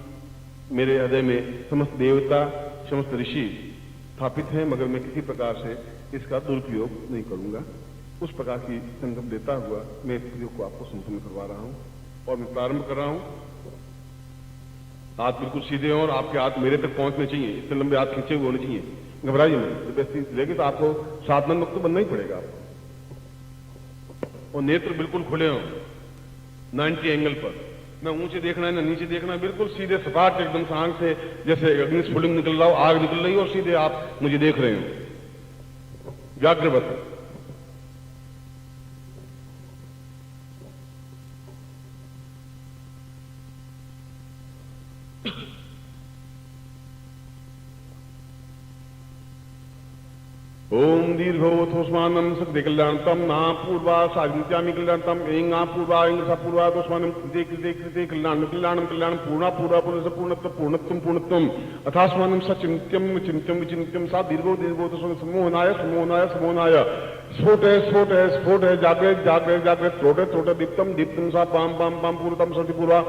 मेरे हृदय में समस्त देवता, समस्त ऋषि स्थापित हैं, मगर मैं किसी प्रकार से इसका दुरुपयोग नहीं करूंगा। उस प्रकार की संकल्प देता हुआ मैं इस प्रयोग को आपको संपन्न करवा रहा हूं, और मैं प्रारंभ कर रहा हूं। हाथ बिल्कुल सीधे हों और आपके हाथ मेरे तक पहुंचने चाहिए, इतने लंबे हाथ खींचे हुए होने चाहिए। घबराइए मत, जब ऐसी लेगी तो आपको साधन मुक्त बनना ही पड़ेगा आपको। और नेत्र बिल्कुल खुले हों 90 एंगल पर, ना ऊंचे देखना है ना नीचे देखना है, बिल्कुल सीधे सपाट एकदम से आंख से जैसे अग्निस्फुलिंग निकल रहा हो, आग निकल रही हो, और सीधे आप मुझे देख रहे हो, व्याघ्रवत। ओम दीर्घोथोस्मानम सत्य कल्याणतम ना पूर्वा साग्नित्यामि कल्याणतम एंगा पूर्वा इंग्रसा पूर्वा तोस्मानम कृते कृते कृते कल्याणम कल्याणम कल्याणम पूर्णा पूर्वा पूर्ण पूर्णत्व पूर्णत्वम पूर्णत्वम अथास्मानम सचिंत्यम चिंत्यम विचिंत्यम सा दीर्घो दीर्घो तो सम्मोहनाय सम्मोहनाय सम्मोहनाय स्फोट है स्फोट है स्फोट है जागृत जागृत जागृत त्रोटे त्रोटे दीप्तम दीप्तम सा पाम पाम पाम पूर्णतम सति पूर्वा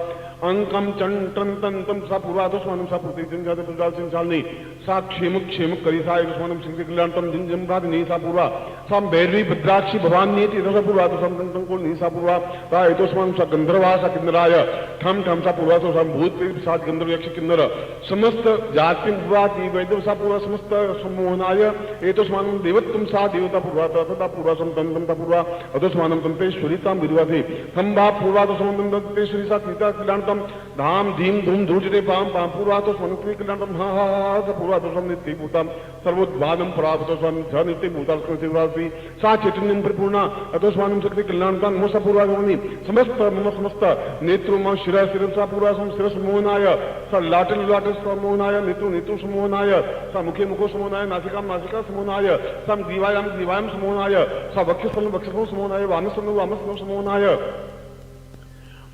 अंकम चं टन तन तम सा पूर्वा तोस्मानम सा प्रतिदिन जाते प्रजाल सिंचालनी सा क्षेम करी सा तोस्मानम सिंह कल्याणतम जिन जमराज नहीं सा पूर्वा साम भैरवी भद्राक्षी भवान नीति सा पूर्वा तो सम को नहीं सा पूर्वा ता तोस्मानम सा गंधर्वा सा किन्नराय ठम ठम सा पूर्वा तो सम भूत प्रेत सात गंधर्व यक्ष किन्नर समस्त जाति पूर्वा की वैद्य सा पूर्वा समस्त सम्मोहनाय एतोस्मानम देवत्वम सा देवता पूर्वा तथा पूर्वा सम तंता पूर्वा अतोस्मानम तंतेश्वरीताम विद्वाधि संभा पूर्वा तो समम तंतेश्वरी सा सीता कल्याणतम धाम धीम धूम धूजते पाम पाम पूर्वा तो समन्वित कल्याणतम हा हा हा पूर्वा तो सम नित्य भूतम सर्वोद्वादम परावत स्वामी ध नित्य भूताल कृतिवासी सा चैतन्यम परिपूर्णा अतोस्मानम शक्ति कल्याणतम मोसा पूर्वा गमनी समस्त मम समस्त नेत्रो मम शिरा शिरसा पूर्वा सम शिरस मोहनाय सा लाटल लाटल समोहनाय नेत्रो नेत्रो समोहनाय सा मुखे मुखो समोहनाय नासिकाम नासिका समोहनाय सम ग्रीवायाम ग्रीवायाम समोहनाय सा वक्षस्थल वक्षस्थल समोहनाय वामस्थल वामस्थल समोहनाय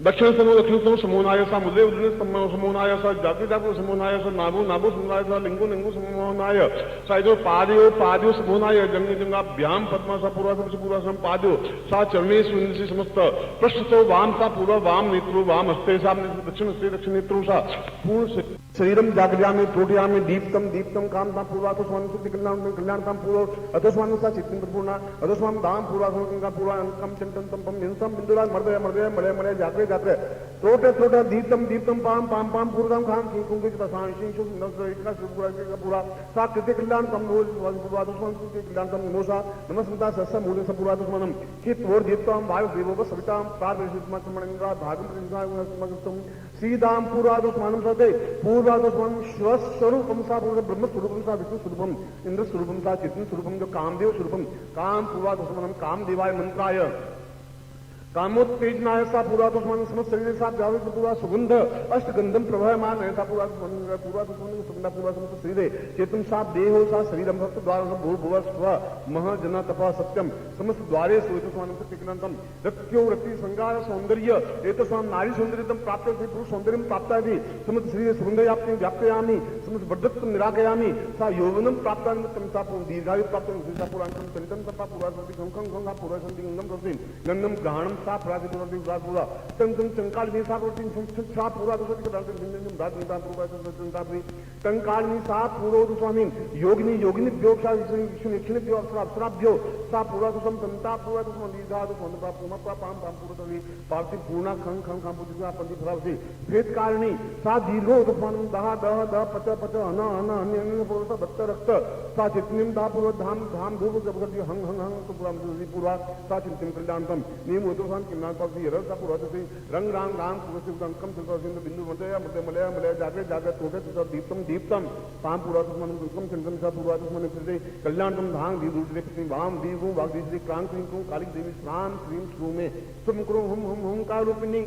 दक्षिण समो समोनाय सा मुद्रे उद्रे समोनाय सा जाति जाति समोनाय सा नाभो नाभो समोनाय सा लिंगो लिंगो समोनाय सा जो पादयो पादयो समोनाय जंग जंगाभ्याम पद्मा सा पूर्वासम पादयो सा चरणेषु इंद्रसी समस्त पृष्ठतो वाम सा पूर्व वाम नेत्रो वाम हस्ते सा दक्षिण हस्ते दक्षिण नेत्रो सा पूर्ण शरीरम जागृयामि प्रोटयामि दीप्तम दीप्तम कामता पूर्वातो स्वामी कल्याणताम पूर्व अधस्वामी सा चित्तं पूर्णा अधस्वामी दाम पूर्वासम पूर्वा अंकम चिंतन तम हिंसम बिंदुरा मर्दय मर्दय मलय मलय जागृत जाते त्रोटे त्रोटे Deeptam Deeptam palm palm palm पूर्वम खाम की कुंगे तसां शिशु नस्त्रा पूरा सा कृते कल्याण तम पूर्वादुष्मन कृते कल्याण तम नमोसा नमस्मता सस्स मूले सपूर्वादुष्मनम कि त्वोर दीप्तम वायु देवो सविताम प्रार्वेशितम समणेन्द्रा भागम प्रतिसायम सीदाम पूर्वादुष्मनम सते पूर्वादुष्मनम स्वस्वरूपम सा ब्रह्म स्वरूपम सा विष्णु स्वरूपम इंद्र स्वरूपम सा चित्त स्वरूपम जो कामदेव स्वरूपम काम पूर्वादुष्मनम कामदेवाय मंत्राय कामोत्तेजनाय सा पूर्वादुष्मन समस्त शरीर सा व्यावृत पूरा सुगंध अष्टगंधम प्रभयमान है सा पूर्वादुष्मन सुगंध पूरा समस्त शरीर चेतन सा देहो सा शरीरम भक्त द्वार भू भुव स्व मह जना तपा सत्यम समस्त द्वारे सुवितस्मान सत्यनंतम रत्यो रति संगार सौंदर्य एतस्वाम नारी सौंदर्यतम प्राप्त पुरुष सौंदर्यम प्राप्तादि समस्त शरीर सुगंध व्याप्तयामि समस्त वर्धत्व निराकयामि सा यौवनम प्राप्तानिमित्तम सा दीर्घायु प्राप्त सा पुराणम चलितम तपा पूर्वासंति खं खं पूर्वासंति गंगम रसिन गंगम ग्रहणम सा प्राति पूरा तंग तंकाल में सा प्रोटीन सा पूरा दूसरे के दांत जिंदगी दांत निता पूरा संतापरी तंकाल में सा पूरो स्वामी योगिनी योगिनी योग सा विष्णु योग अप्सराभ्यो सा पूरा दुसम संता पूरा दुसम दीर्घा दुसम पूर्ण पाम पाम पूरा तवी पार्थिव पूर्णा खं खं खं पूजा पंडित भरावसी भेद कारणी सा दीर्घो दुसम दहा दह दह पच पच अन अन अन्य पूरा भक्त रक्त सा चित्निम दा पूर्व धाम धाम धूप जबरदस्ती हंग हंग हंग तो पूरा सा चिंतन कल्याणतम नियम रंग राम राम अंकम बिंदु मलय मलय मलय मलय जागे जागे तोटे दीप्तम दीप्तम पाम पूरा चिंतन सा पूर्वा कल्याणतम धांग दी वाम दी हूँ वाग दी क्रांत कालिक देवी श्राम श्रीम श्रू में तुम करो हम हम का रूपिणी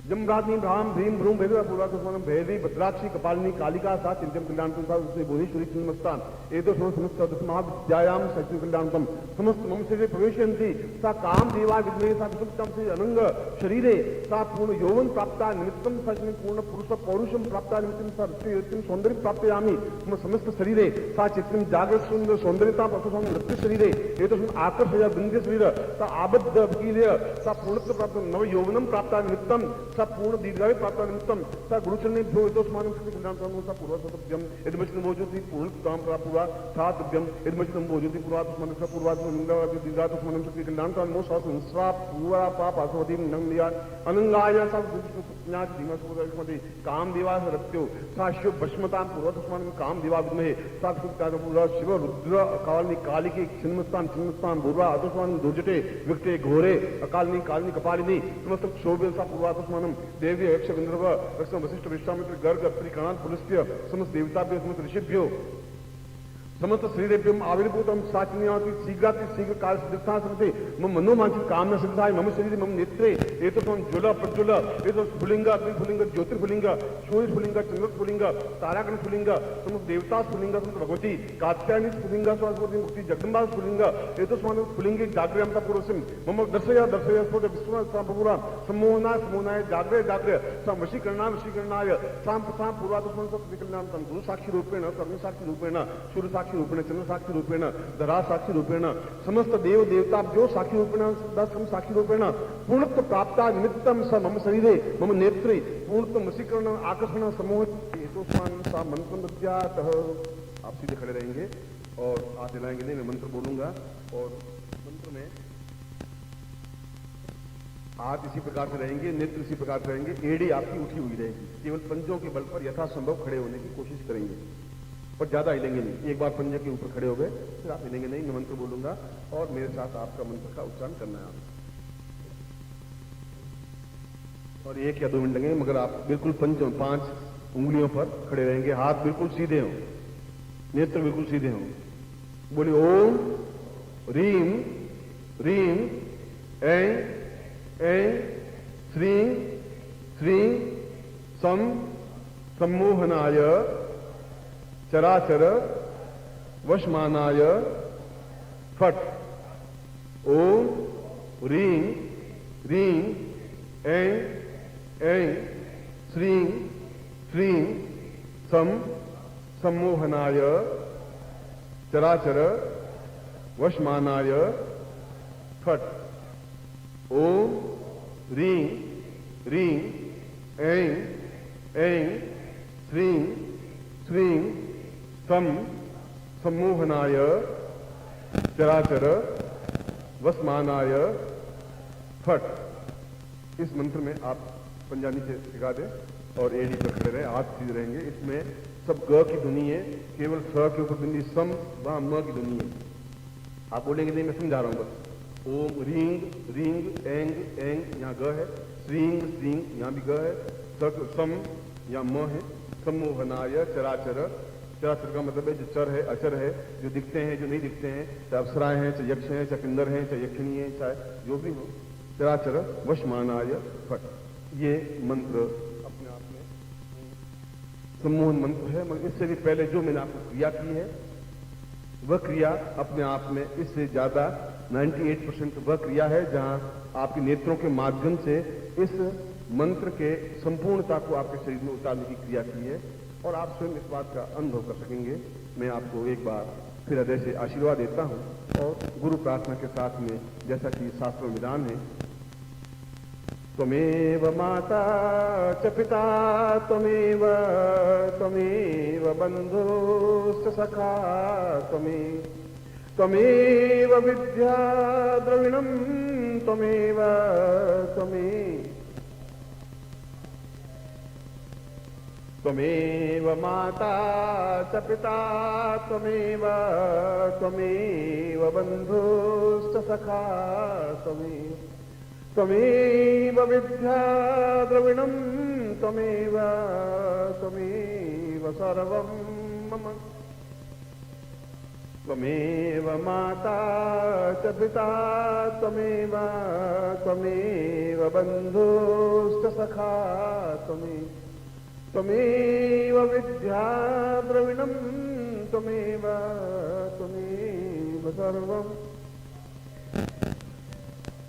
जमराग्नि भ्राम भ्रीम भ्रूम भेद पूरा भैरी भद्राक्षी कपालिनी कालिका सा चिंतन कल्याणतम सा उसने भुवनेश्वरी चिन्मस्तान एतो समस्त दशमहाविद्यायाम सचिव कल्याणतम समस्त मम शरीरे प्रवेशयन्ति सा काम देवा विद्महे सा विसुप्तम से अनंग शरीरे सा पूर्ण यौवन प्राप्ता निमित्तम सा पूर्ण पुरुष पौरुषम प्राप्ता निमित्तम सा रतिम सौंदर्य प्राप्तयामि मम समस्त शरीरे सा चित्तम जागृत सुंदर सौंदर्यता प्रसुसम नृत्य शरीरे एतो आकर्षय बिंद्य शरीर सा आबद्ध वीर्य सा पूर्णत्व प्राप्त नव यौवनम प्राप्ता निमित्तम सा पूर्ण दीर्घायु प्राप्त निमित्तम सा गुरुचरणे भ्यो इतोस्मानं कल्याणतम सा पूर्वसत्यम यद्मचितं भोजति पूर्णतां प्राप्नुवा सा दिव्यम यद्मचितं भोजति पूर्वात्मनं सा पूर्वात्मनं दीर्घात्मनं सा कल्याणतम सा संस्रा पूरा पाप असवदीं नंगलिया अनंगाय सा ज्ञात धीमस्मति कामदेवा रत्यो सा शिव भस्मतां पूर्वतस्मानं कामदेवा विद्महे सा पूरा शिव रुद्र अकालिनी कालिके छिन्नस्तान छिन्नस्तान भूर्वा अतस्मानं दुर्जटे विकटे घोरे अकालिनी कालिनी कपालिनी समस्त क्षोभे सा पूर्वात्मनं देवी यक्ष गंधर्व वशिष्ठ विश्वामित्र गर्ग त्रिकणात् पुलस्त्य समस्त देवताभ्यो समस्त ऋषिभ्यो समस्त श्रीदेव्यम आविर्भूतम साचिन्याति शीघ्राति शीघ्र काल सिद्धा सन्ति मम मनोमांचित कामना सिद्धाय मम शरीरे मम नेत्रे एतस्मान् ज्वल प्रज्वल एतत् स्फुलिंग त्रिफुलिंग ज्योतिर्फुलिंग सूर्यस्फुलिंग चंद्रस्फुलिंग तारागण स्फुलिंग समस्त देवता स्फुलिंग समस्त भगवती कात्यायनी स्फुलिंग स्वास्फुलिंग मुक्ति जगदम्बा स्फुलिंग एतस्मान् स्फुलिंगे जागृयमता पूर्वसिम मम दर्शय दर्शय स्फोट विश्वनाथ पूरा सम्मोहनाय सम्मोहनाय जागृय जागृय सा वशीकरणाय साम पूर्वादस्मान् सत्कल्याणं गुरु साक्षी रूपेण कर्म साक्षी रूपेण सूर्य साक्षी रूपेण चंद्र साक्षी रूपेण धरा साक्षी रूपेण समस्त देव देवताभ्यो साक्षी रूपेण दशम साक्षी रूपेण पूर्णत्व प्राप्ता निमित्तम स मम शरीरे मम नेत्रे पूर्णत्व वशीकरण आकर्षण समूह हेतुस्मान सा मंत्र विद्यात। आप सीधे खड़े रहेंगे और हाथ हिलाएंगे नहीं, मैं मंत्र बोलूंगा और मंत्र में हाथ इसी प्रकार से रहेंगे, नेत्र इसी प्रकार से रहेंगे, एड़ी आपकी उठी हुई रहेगी। केवल पंजों के बल पर यथासंभव खड़े होने की कोशिश करेंगे पर ज्यादा हिलेंगे नहीं। एक बार पंजे के ऊपर खड़े हो गए फिर आप हिलेंगे नहीं। मैं मंत्र बोलूंगा और मेरे साथ आपका मंत्र का उच्चारण करना है आपको। और 1 या 2 मिनट लगेंगे, मगर आप बिल्कुल 5 उंगलियों पर खड़े रहेंगे, हाथ बिल्कुल सीधे हों, नेत्र बिल्कुल सीधे हों। बोलिए ओम रीम रीम ऐं श्रीं श्रीं सम सम्मोहनाय चराचर वशमानाय फट। ओम रीं रीं ऐं ऐं श्रीं श्रीं सं सम्मोहनाय चराचर वशमानाय फट्। ओम ह्रीं ह्रीं ऐं ऐं श्रीं श्रीं सं सम्मोहनाय चराचर वसमानाय फट। इस मंत्र में आप पंजाबी से सिखा दें और एडी पर खड़े रहे, हाथ सीधे रहेंगे। इसमें सब ग की ध्वनि है, केवल स के ऊपर ध्वनि सम वहां म की ध्वनि है। आप बोलेंगे नहीं, मैं समझा रहा हूं बस। ओम रींग रींग एंग एंग यहाँ ग है, श्रींग श्रींग यहाँ भी ग है, सम यहाँ म है। सम्मोहनाय चराचर, चराचर का मतलब है जो चर है अचर है, जो दिखते हैं जो नहीं दिखते हैं, चाहे अप्सराएं हैं चाहे यक्ष हैं चाहे पिंदर हैं चाहे यक्षिणी है चाहे जो भी हो, चराचर वशमानाय फट। ये मंत्र अपने आप में सम्मोहन मंत्र है, मगर इससे भी पहले जो मैंने आपको क्रिया की है वह क्रिया अपने आप में इससे ज्यादा 98% वह क्रिया है जहां आपके नेत्रों के माध्यम से इस मंत्र के संपूर्णता को आपके शरीर में उतारने की क्रिया की है और आप स्वयं इस बात का अनुभव कर सकेंगे। मैं आपको एक बार फिर हृदय से आशीर्वाद देता हूं और गुरु प्रार्थना के साथ में जैसा कि शास्त्र में विधान है, त्वमेव माता च पिता त्वमेव त्वमेव बंधुश्च सखा त्वमेव विद्या द्रविणं त्वमेव त्वमेव माता च पिता त्वमेव बंधुश्च सखा त्वमेव विद्या द्रविणं त्वमेव सर्वं मम। त्वमेव माता च पिता त्वमेव बंधुश्च सखा त्वमेव विद्या द्रविणं त्वमेव सर्वं।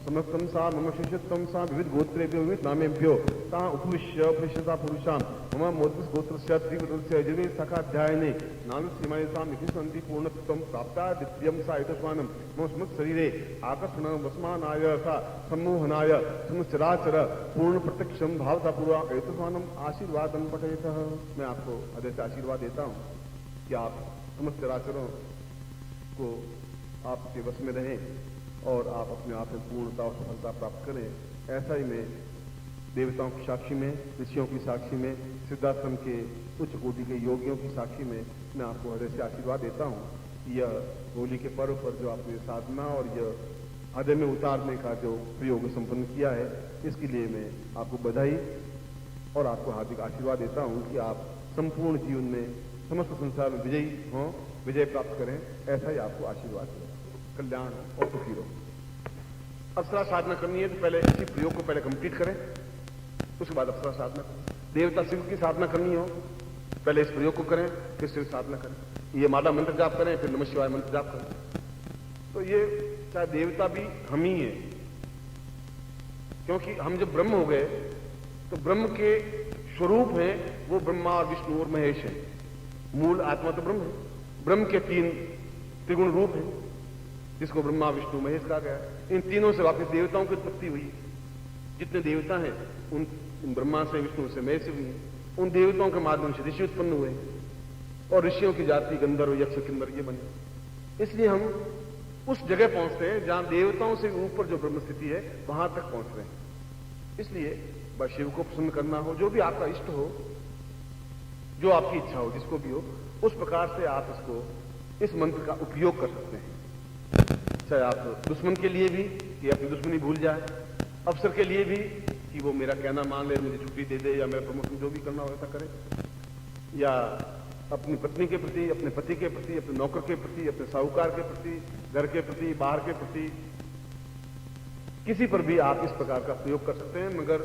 समस्तं सा मम शिष्यत्वं सा विविध गोत्रेभ्यो विविध नामेभ्यो ता उपविश्य उपनिषदा पुरुषां मम मोदिस गोत्रस्य त्रिवृतस्य यजुर्वेद शाखाध्यायने नानुसीमायसां निखिसन्ति पूर्णत्वं प्राप्ता द्वितीयं सा एतस्मानं मम स्मृत शरीरे आकर्षण वसमानाय सा सम्मोहनाय समचराचर पूर्ण प्रत्यक्षं भावता पूर्वा एतस्मानं आशीर्वादं पठयतः। मैं आपको हृदय से आशीर्वाद देता हूँ कि आप समस्त चराचरों को आपके वश में रहें और आप अपने आप में पूर्णता और सफलता प्राप्त करें। ऐसा ही मैं देवताओं की साक्षी में, ऋषियों की साक्षी में, सिद्धाश्रम के उच्च कोटि के योगियों की साक्षी में मैं आपको हृदय से आशीर्वाद देता हूँ। यह होली के पर्व पर जो आपने साधना और यह हृदय में उतारने का जो प्रयोग संपन्न किया है, इसके लिए मैं आपको बधाई और आपको हार्दिक आशीर्वाद देता हूँ कि आप संपूर्ण जीवन में समस्त संसार में विजयी हों, विजय प्राप्त करें। ऐसा ही आपको आशीर्वाद है, कल्याण और सुखी रहो। अप्सरा साधना करनी है तो पहले इसी प्रयोग को पहले कंप्लीट करें, उसके बाद अप्सरा साधना करें। देवता शिव की साधना करनी हो पहले इस प्रयोग को करें, फिर शिव साधना करें। ये माला मंत्र जाप करें, फिर नमः शिवाय मंत्र जाप करें। तो ये चाहे देवता भी हम ही है, क्योंकि हम जब ब्रह्म हो गए तो ब्रह्म के स्वरूप हैं वो ब्रह्मा और विष्णु और महेश है। मूल आत्मा तो ब्रह्म है। ब्रह्म के तीन त्रिगुण रूप हैं जिसको ब्रह्मा विष्णु महेश कहा गया। इन तीनों से वापिस देवताओं की उत्पत्ति हुई। जितने देवता हैं उन ब्रह्मा से, विष्णु से, महेश से हुई। उन देवताओं के माध्यम से ऋषि उत्पन्न हुए और ऋषियों की जाति गंधर्व यक्ष किन्नर ये बने। इसलिए हम उस जगह पहुंचते हैं जहां देवताओं से ऊपर जो ब्रह्म स्थिति है वहां तक पहुंच रहे हैं। इसलिए बस शिव को प्रसन्न करना हो, जो भी आपका इष्ट हो, जो आपकी इच्छा हो, जिसको भी हो, उस प्रकार से आप इसको इस मंत्र का उपयोग कर सकते हैं। चाहे आप दुश्मन के लिए भी कि अपनी दुश्मनी भूल जाए, अफसर के लिए भी कि वो मेरा कहना मान ले, मुझे छुट्टी दे दे, या मेरा प्रमोशन जो भी करना हो ऐसा करे, या अपनी पत्नी के प्रति, अपने पति के प्रति, अपने नौकर के प्रति, अपने साहूकार के प्रति, घर के प्रति, बाहर के प्रति, किसी पर भी आप इस प्रकार का प्रयोग कर सकते हैं। मगर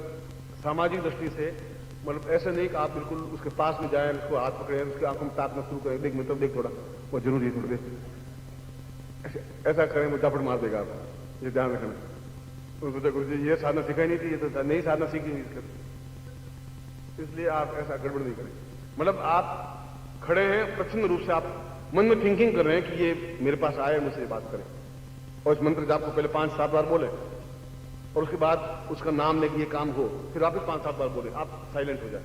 सामाजिक दृष्टि से मतलब ऐसा नहीं कि आप बिल्कुल उसके पास में जाएं, उसको हाथ पकड़े, उसकी आंखों में ताकना शुरू करें, देख मतलब देख थोड़ा, वो जरूरी है, थोड़ी देर ऐसा करें वो चापट मार देगा आपको, ये ध्यान रखना। तो सोचा गुरु जी ये साधना सिखाई नहीं थी, ये तो नई साधना सीखी नहीं इसका, इसलिए आप ऐसा गड़बड़ नहीं करें। मतलब आप खड़े हैं प्रसन्न रूप से, आप मन में थिंकिंग कर रहे हैं कि ये मेरे पास आए, मुझसे बात करें, और इस मंत्र जाप को पहले 5-7 बार बोले और उसके बाद उसका नाम लेके ये काम हो, फिर वापस 5-7 बार बोले, आप साइलेंट हो जाए,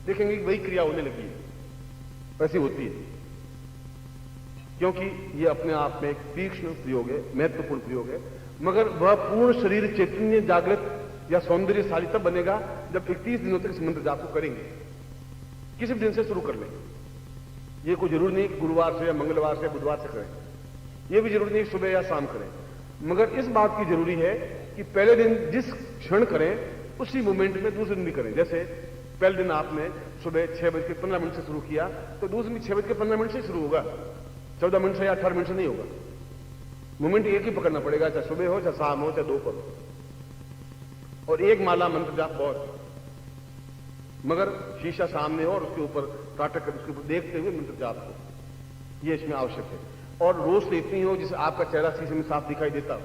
देखेंगे कि वही क्रिया होने लगी है, ऐसी होती है। क्योंकि ये अपने आप में एक तीक्ष्ण प्रयोग है, महत्वपूर्ण प्रयोग है, मगर वह पूर्ण शरीर चैतन्य जागृत या सौंदर्यशाली तब बनेगा जब 31 दिनों तक इस मंत्र जाप को करेंगे। किसी भी दिन से शुरू कर लें, ये कोई जरूरी नहीं कि गुरुवार से या मंगलवार से या बुधवार से करें, ये भी जरूरी नहीं सुबह या शाम करें, मगर इस बात की जरूरी है कि पहले दिन जिस क्षण करें उसी मोमेंट में दूसरे दिन भी करें। जैसे पहले दिन आपने सुबह 6:15 से शुरू किया तो दूसरे दिन 6:15 से शुरू होगा, 14 मिनट से या 18 मिनट से नहीं होगा। मोमेंट एक ही पकड़ना पड़ेगा, चाहे सुबह हो, चाहे शाम हो, चाहे दोपहर हो। और एक माला मंत्र जाप बहुत, मगर शीशा सामने हो और उसके ऊपर काटक कर उसके ऊपर देखते हुए मंत्र जाप हो, ये इसमें आवश्यक है। और रोशनी इतनी हो जिससे आपका चेहरा शीशे में साफ दिखाई देता हो,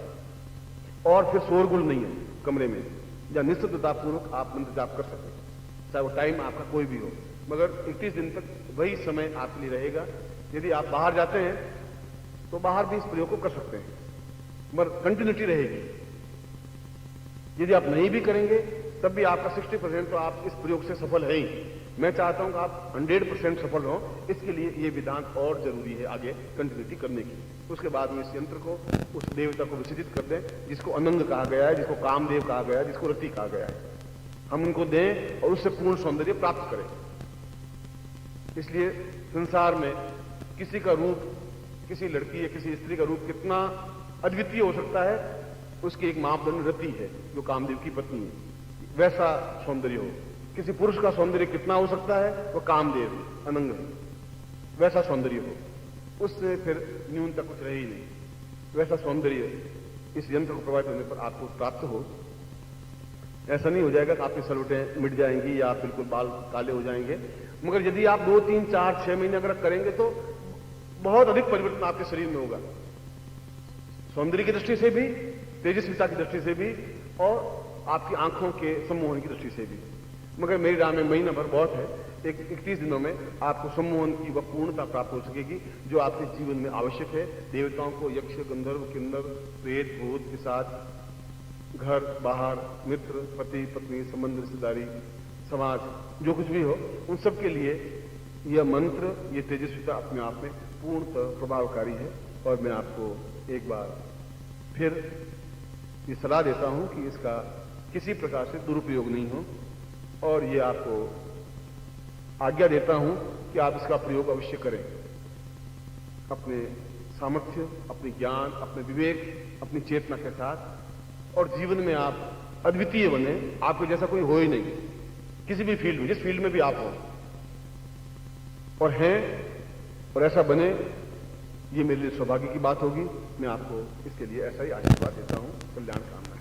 और फिर शोरगुल नहीं है कमरे में, या निस्तब्धतापूर्वक आप मंत्र जाप कर सकें, चाहे वो टाइम आपका कोई भी हो। मगर 31 दिन तक वही समय आपके लिए रहेगा। यदि आप बाहर जाते हैं तो बाहर भी इस प्रयोग को कर सकते हैं, मगर कंटिन्यूटी रहेगी। यदि आप नहीं भी करेंगे तब भी आपका 60% तो आप इस प्रयोग से सफल है ही। मैं चाहता हूं कि आप 100% सफल हो, इसके लिए ये विधान और जरूरी है आगे कंटिन्यूटी करने की। उसके बाद में इस यंत्र को उस देवता को विसर्जित कर दें जिसको अनंग कहा गया है, जिसको कामदेव कहा गया है, जिसको रति कहा गया है, हम उनको दें और उससे पूर्ण सौंदर्य प्राप्त करें। इसलिए संसार में किसी का रूप, किसी लड़की या किसी स्त्री का रूप कितना अद्वितीय हो सकता है, उसकी एक मापदंड रति है जो कामदेव की पत्नी है, वैसा सौंदर्य हो। किसी पुरुष का सौंदर्य कितना हो सकता है, वो कामदेव अनंग है, वैसा सौंदर्य हो, उससे फिर न्यूनता कुछ रही नहीं। वैसा सौंदर्य इस यंत्र को प्रभावित होने पर आपको प्राप्त हो। ऐसा नहीं हो जाएगा कि आपकी सलवटें मिट जाएंगी या आप बिल्कुल बाल काले हो जाएंगे, मगर यदि आप 2, 3, 4, 6 महीने अगर करेंगे तो बहुत अधिक परिवर्तन आपके शरीर में होगा, सौंदर्य की दृष्टि से भी, तेजस्विता की दृष्टि से भी, और आपकी आंखों के सम्मोहन की दृष्टि से भी। मगर मेरी राय में महीना भर बहुत है, 31 दिनों में आपको सम्मोहन की वह पूर्णता प्राप्त हो सकेगी जो आपके जीवन में आवश्यक है। देवताओं को यक्ष, गंधर्व, किन्नर, प्रेत, भूत, पिशाच, घर बाहर, मित्र, पति पत्नी, संबंध, रिश्तेदारी, समाज, जो कुछ भी हो, उन सब के लिए यह मंत्र, ये तेजस्विता अपने आप में पूर्णतः प्रभावकारी है। और मैं आपको एक बार फिर ये सलाह देता हूं कि इसका किसी प्रकार से दुरुपयोग नहीं हो, और ये आपको आज्ञा देता हूं कि आप इसका प्रयोग अवश्य करें, अपने सामर्थ्य, अपने ज्ञान, अपने विवेक, अपनी चेतना के साथ, और जीवन में आप अद्वितीय बने। आपको जैसा कोई हो ही नहीं, किसी भी फील्ड में, जिस फील्ड में भी आप हो और हैं, और ऐसा बने, ये मेरे लिए सौभाग्य की बात होगी। मैं आपको इसके लिए ऐसा ही आशीर्वाद देता हूं। कल्याण कामना।